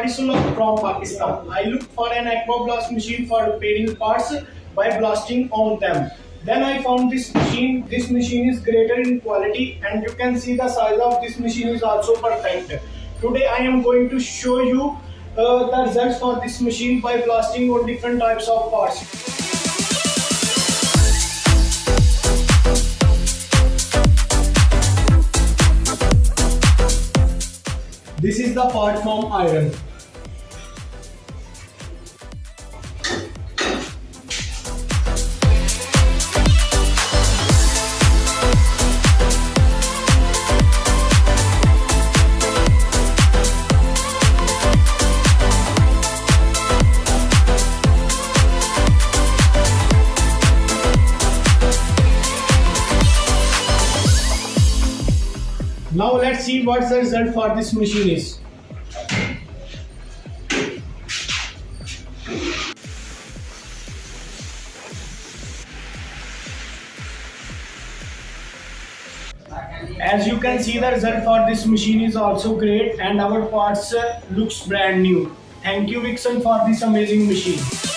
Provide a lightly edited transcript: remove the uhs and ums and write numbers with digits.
Haris from Pakistan. I looked for an Aquablast machine for repairing parts by blasting on them. Then I found this machine. This machine is greater in quality, and you can see the size of this machine is also perfect. Today I am going to show you the results for this machine by blasting on different types of parts. This is the part from iron. Now let's see what the result for this machine is. As you can see, the result for this machine is also great, and our parts looks brand new. Thank you Vixen for this amazing machine.